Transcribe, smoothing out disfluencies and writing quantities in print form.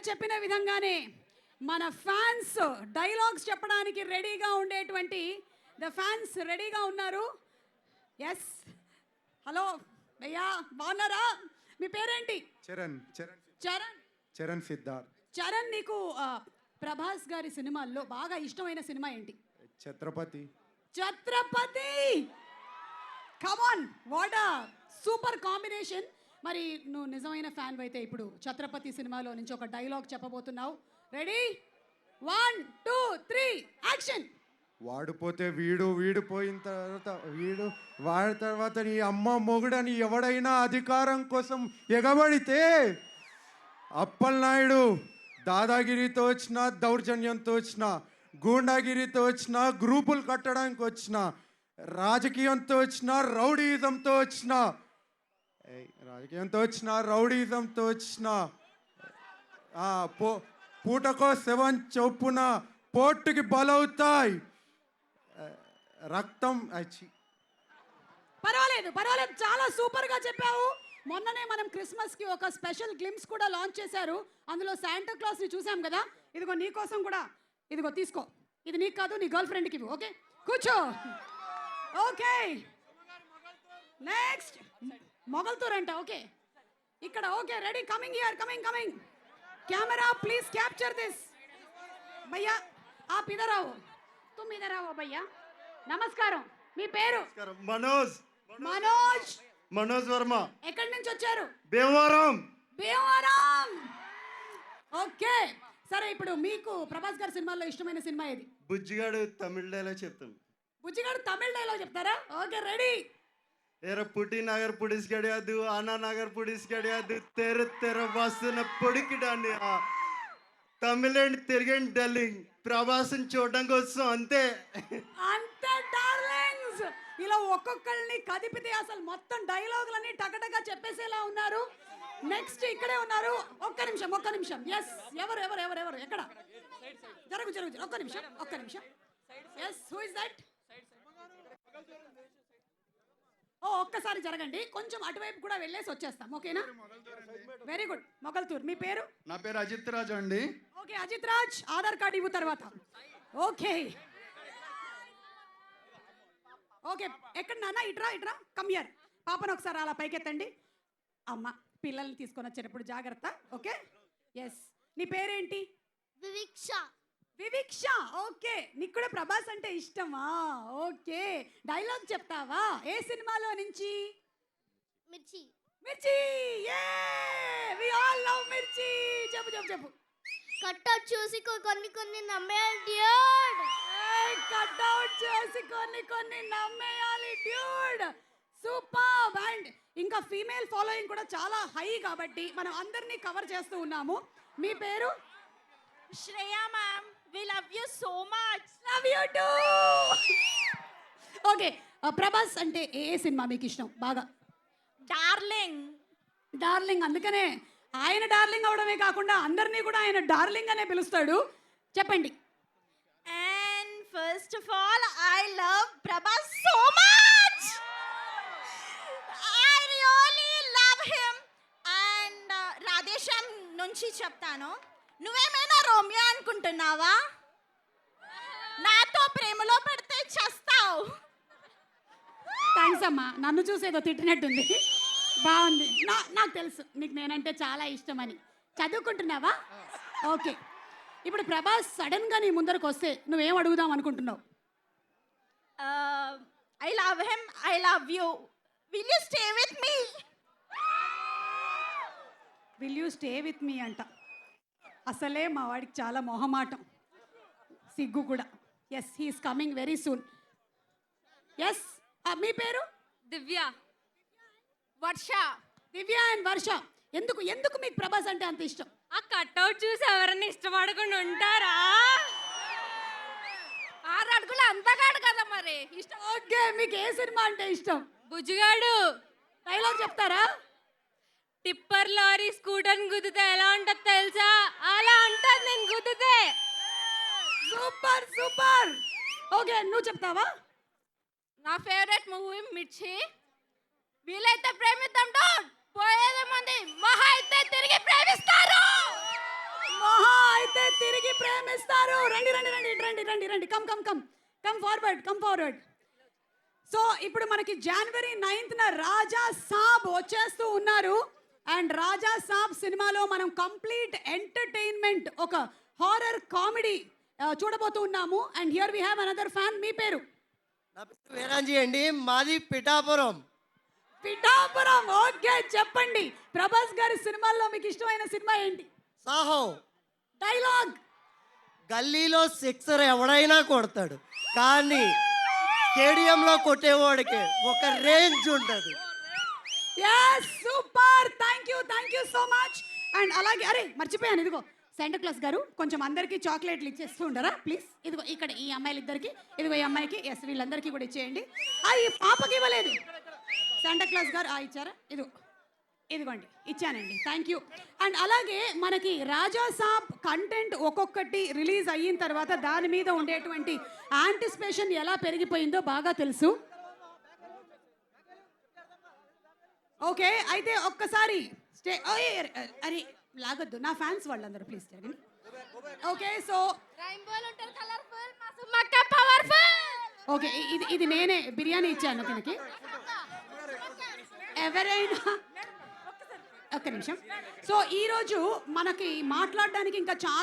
చెప్పిన విధంగానే మన ఫ్యాన్స్ డైలాగ్స్ చెప్పడానికి రెడీగా ఉండేటువంటి ద ఫ్యాన్స్ రెడీగా ఉన్నారు. ఎస్, హలో భయ్యా, బాగున్నారా? మీ పేరేంటి? చరణ్. చరణ్. చరణ్ సిద్ధార్థ్. చరణ్, నీకు ప్రభాస్ గారి సినిమాల్లో బాగా ఇష్టమైన సినిమా ఏంటి? ఛత్రపతి. ఛత్రపతి, కమాన్, వాట్ అ సూపర్ కాంబినేషన్. మరి నువ్వు నిజమైన ఫ్యాన్ అయితే ఇప్పుడు ఛత్రపతి సినిమాలో నుంచి ఒక డైలాగ్ చెప్పబోతున్నావు. రెడీ? 1 2 3 యాక్షన్. వాడిపోతే వీడు, వీడిపోయిన తర్వాత వీడు, వాడి తర్వాత నీ అమ్మ మొగుడని ఎవడైనా అధికారం కోసం ఎగబడితే అప్పలనాయుడు దాదాగిరితో వచ్చిన, దౌర్జన్యంతో వచ్చిన, గూండాగిరితో వచ్చిన, గ్రూపులు కట్టడానికి వచ్చిన, రాజకీయంతో వచ్చిన, రౌడీజంతో వచ్చిన పూటకో 7 చొప్పున పోర్టుకి బలవుతాయి. రక్తం పర్వాలేదు, చాలా సూపర్ గా చెప్పావు. మొన్ననే మనం క్రిస్మస్ కి ఒక స్పెషల్ గ్లిమ్స్ కూడా లాంచ్ చేశారు. అందులో శాంటా క్లాస్ ని చూసాం కదా. ఇదిగో నీ కోసం కూడా, ఇదిగో తీసుకో. ఇది నీకు కాదు, నీ గర్ల్ ఫ్రెండ్కి ఇవ్వు. ఓకే, కూర్చో. ఓకే, నెక్స్ట్ మొగల్తూర్ అంట. ఓకే, ఇక్కడ. Okay, ready, coming here, coming. Camera please capture this. భయ్యా आप इधर आओ, तुम इधर आओ भैया. నమస్కారం, మీ పేరు? మనోజ్ వర్మ. ఎక్కడి నుంచి వచ్చారు? భీమవరం. ఓకే, సరే, ఇప్పుడు మీకు ప్రభాస్ గారి సినిమాల్లో ఇష్టమైన సినిమా ఏది? బుజ్జిగాడు తమిళ డైలాగ్ చెప్తాను. బుజ్జిగాడు తమిళ డైలాగ్ చెప్తారా? Okay, ready. ఏరా పుట్టి నగర్ పుడిస్ గడియాదు, ఆనా నగర్ పుడిస్ గడియాదు, తెర వాసన పొడికిడాన్ని తమిళండి తిరిగండి డార్లింగ్, ప్రభాస్ని చూడడం కోసం అంతే డార్లింగ్స్. ఇలా ఒక్కొక్కరిని కదిపితే అసలు మొత్తం డైలాగులన్నీ టకటగా చెప్పేసేలా ఉన్నారు. నెక్స్ట్ ఇక్కడే ఉన్నారు. ఒక్క నిమిషం. ఎస్, ఎవరు ఎక్కడ? జరుగు, ఒక్క నిమిషం. Yes, who is that? ఓ, ఒక్కసారి జరగండి, కొంచెం అటువైపు కూడా వెళ్ళేసి వచ్చేస్తాం. ఓకేనా? Very good. మొగల్తూర్, మీ పేరు? నా పేరు అజిత్ రాజ్ అండి. ఓకే, అజిత్ రాజ్, ఆధార్ కార్డు ఇవ్వు తర్వాత. ఓకే, ఎక్కడ నాన్న? ఇట్రా, కమ్ హియర్. పాపను ఒకసారి అలా పైకెత్తండి. అమ్మ, పిల్లల్ని తీసుకొని వచ్చేటప్పుడు జాగ్రత్త. Okay, yes. నీ పేరేంటి? వివిక్ష. ఓకే, నీకు కూడా ప్రభాస్ అంటే ఇష్టమా? ఓకే, డైలాగ్ చెప్తావా? ఏ సినిమాలో నుంచి? మిర్చి. యే, వి ఆల్ లవ్ మిర్చి. చెప్పు. కట్అవుట్ చూసి కొన్ని నమ్మేయాలి డ్యూడ్. కట్అవుట్ చేసి కొన్ని నమ్మేయాలి డ్యూడ్. సూపర్. అండ్ ఇంకా ఫీమేల్ ఫాలోయింగ్ కూడా చాలా హై కాబట్టి మనం అందరినీ కవర్ చేస్తూ ఉన్నాము. మీ పేరు? Shreya ma'am. We love you so much. Love you too. Okay, Prabhas అంటే ఏ సినిమా మీకు ఇష్టం బాగా? డార్లింగ్. అందుకనే ఆయన డార్లింగ్ అవడమే కాకుండా అందరినీ కూడా ఆయన డార్లింగ్ అనే పిలుస్తాడు. చెప్పండి. And first of all, I love Prabhas so much. I really love him. And Radhe Shyam నుంచి చెప్తాను. నువ్వేమైనా రోమియో అనుకుంటున్నావా? నాతో ప్రేమలో పడితే చస్తావు. థ్యాంక్స్ అమ్మా, నన్ను చూసేదో తిట్టినట్టుంది. బాగుంది. నాకు తెలుసు నీకు నేనంటే చాలా ఇష్టమని. చదువుకుంటున్నావా? ఓకే, ఇప్పుడు ప్రభాస్ సడన్గా నీ ముందరకు వస్తే నువ్వేం అడుగుదాం అనుకుంటున్నావు? I love him. I love you. Will you stay with me? Will you stay with me అంట. అసలే మా వాడికి చాలా మొహమాటం, సిగ్గు కూడా. Yes, he is coming very soon. Yes, మీ పేరు? దివ్య అండ్ వర్ష. ఎందుకు మీకు ప్రభాస్ అంటే అంత ఇష్టం? ఆ కట్అవుట్ చూసి ఎవరన్నా ఇష్టపడకుండా ఉంటారా? 6 అడుగులు అంతగాడు కదా మరి ఇష్టం. ఓకే, మీకు ఏ సినిమా అంటే ఇష్టం? బుజ్జిగాడు. డైలాగ్ చెప్తారా? టిప్పర్ లారీ స్కూటర్ గుద్దితే ఎలా ఉంటుంది తెలుసా? అలా ఉంటుంది నేను గుద్దితే. సూపర్. ఓకే, నువ్వు చెప్తావా? నా ఫేవరెట్ మూవీ మిర్చి. వీలైతే ప్రేమిద్దాం డోంట్, పోయేదేముంది, మహా అయితే తిరిగి ప్రేమిస్తారు. ఎవరైతే తిరిగి ప్రేమిస్తారు రండి రండి రండి రండి రండి రండి come come come come forward. So ఇప్పుడు మనకి జనవరి 9th రాజా సాబ్ వచ్చేస్తూ ఉన్నారు. అండ్ రాజా సాబ్ సినిమాలో మనం కంప్లీట్ ఎంటర్టైన్మెంట్ ఒక హారర్ కామెడీ చూడబోతూ ఉన్నాము. And here we have another fan. మీ పేరు? నా పేరు వీరాంజీ అండి, మాది పిఠాపురం. పిఠాపురం. ఓకే, చెప్పండి ప్రభాస్ గారి సినిమాల్లో మీకు ఇష్టమైన సినిమా ఏంటి? సాహో. డైలాగ్. గల్లీలో సిక్సర్ ఎవడైనా కొడతాడు, కానీ స్టేడియంలో కొట్టేవాడికి ఒక రేంజ్ ఉంటుంది. yes super, thank you so much. And అలాగే అరే మర్చిపోయాను, ఇదిగో శాంటా క్లాస్ గారు కొంచెం అందరికీ చాక్లెట్లు ఇచ్చేస్తూ ఉండరా ప్లీజ్. ఇదిగో ఇక్కడ ఈ అమ్మాయిలు ఇద్దరికి, ఇదిగో ఈ అమ్మాయికి, ఎస్ వీళ్ళందరికీ కూడా ఇచ్చేయండి. ఈ పాపకి ఇవ్వలేదు శాంటా క్లాస్ గారు. ఇచ్చారా? ఇదిగోండి ఇచ్చానండి, థ్యాంక్ యూ. అండ్ అలాగే మనకి రాజా సాబ్ కంటెంట్ ఒక్కొక్కటి రిలీజ్ అయిన తర్వాత దాని మీద ఉండేటువంటి యాంటిసిపేషన్ ఎలా పెరిగిపోయిందో బాగా తెలుసు. ఓకే, అయితే ఒక్కసారి అరే లాగొద్దు, నా ఫ్యాన్స్ వాళ్ళందరూ ప్లీజ్ జరగండి. ఓకే, సో ఓకే ఇది నేనే బిర్యానీ ఇచ్చాను దీనికి. ఎవరైనా ఒక్క నిమిషం. సో ఈరోజు మనకి మాట్లాడడానికి ఇంకా చాలా